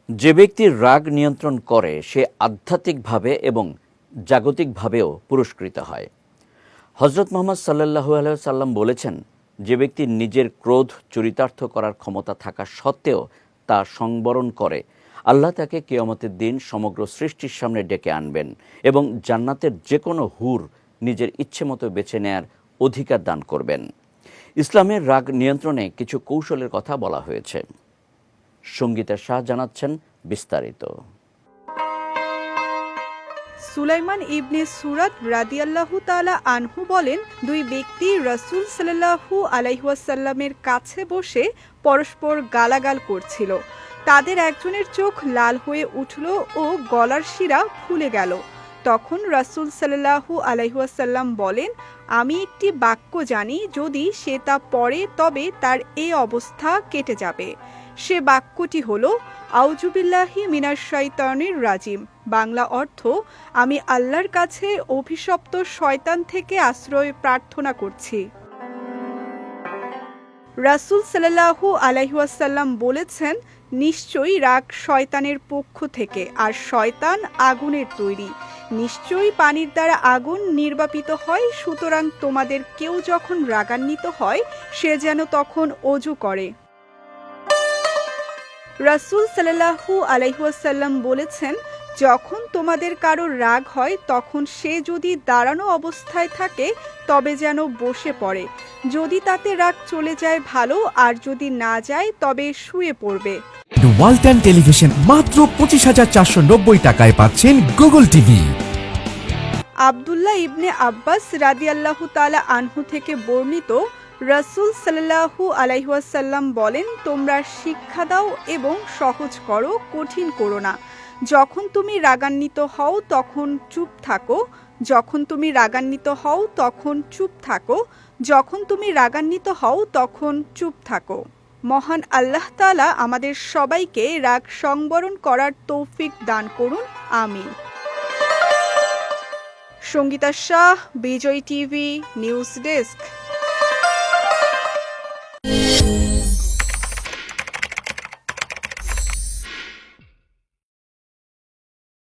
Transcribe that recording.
যে ব্যক্তি রাগ নিয়ন্ত্রণ করে সে আধ্যাত্মিকভাবে এবং জাগতিকভাবেও পুরস্কৃত হয়। হজরত মুহাম্মদ সাল্লাল্লাহু আলাইহি ওয়াসাল্লাম বলেছেন, যে ব্যক্তি নিজের ক্রোধ চরিতার্থ করার ক্ষমতা থাকা সত্ত্বেও তা সংবরণ করে, আল্লাহ তাকে কিয়ামতের দিন সমগ্র সৃষ্টির সামনে ডেকে আনবেন এবং জান্নাতের যে কোনো হুর নিজের ইচ্ছে মতো বেছে নেয়ার অধিকার দান করবেন। ইসলামের রাগ নিয়ন্ত্রণে কিছু কৌশলের কথা বলা হয়েছে। সঙ্গীতা শাহ জানাচ্ছেন বিস্তারিত। সুলাইমান ইবনে সুরাদ রাদিয়াল্লাহু তাআলা আনহু বলেন, দুই ব্যক্তি রাসূল সাল্লাল্লাহু আলাইহি ওয়াসাল্লামের কাছে বসে পরস্পর গালাগাল করছিল। তাদের একজনের চোখ লাল হয়ে উঠল ও গলার শিরা ফুলে গেল। তখন রাসূল সাল্লাল্লাহু আলাইহি ওয়াসাল্লাম বলেন, আমি একটি বাক্য জানি, যদি সে তা পড়ে তবে তার এই অবস্থা কেটে যাবে। সে বাক্যটি হলো, আউযুবিল্লাহি মিনাশ শাইতানির রাজিম। বাংলা অর্থ, আমি আল্লাহর কাছে অভিশপ্ত শয়তান থেকে আশ্রয় প্রার্থনা করছি। রাসূল সাল্লাল্লাহু আলাইহি ওয়াসাল্লাম বলেছেন, নিশ্চয়ই রাগ শয়তানের পক্ষ থেকে, আর শয়তান আগুনের তৈরি। নিশ্চয়ই পানির দ্বারা আগুন নির্বাপিত হয়, সুতরাং তোমাদের কেউ যখন রাগান্বিত হয় সে যেন তখন ওযু করে। রাসূল সাল্লাল্লাহু আলাইহি ওয়াসাল্লাম বলেছেন, যখন তোমাদের কারো রাগ হয় তখন সে যদি দাঁড়ানো অবস্থায় থাকে তবে যেন বসে পড়ে। যদি তাতে রাগ চলে যায় ভালো, আর যদি না যায় তবে শুয়ে পড়বে। ওয়ালটন টেলিভিশন মাত্র 25,490 টাকায় পাচ্ছেন গুগল টিভি। আব্দুল্লাহ ইবনে আব্বাস রাদিয়াল্লাহু তাআলা আনহু থেকে বর্ণিত, রাসূল সাল্লাল্লাহু আলাইহি ওয়াসাল্লাম বলেন, তোমরা শিক্ষা দাও এবং সহজ করো, কঠিন করো না। যখন তুমি রাগান্বিত হও তখন চুপ থাকো। যখন তুমি রাগান্বিত হও তখন চুপ থাকো। যখন তুমি রাগান্বিত হও তখন চুপ থাকো। মহান আল্লাহ তাআলা আমাদের সবাইকে রাগ সংবরণ করার তৌফিক দান করুন, আমিন। সঙ্গীতা শাহ, বিজয় টিভি, নিউজ ডেস্ক।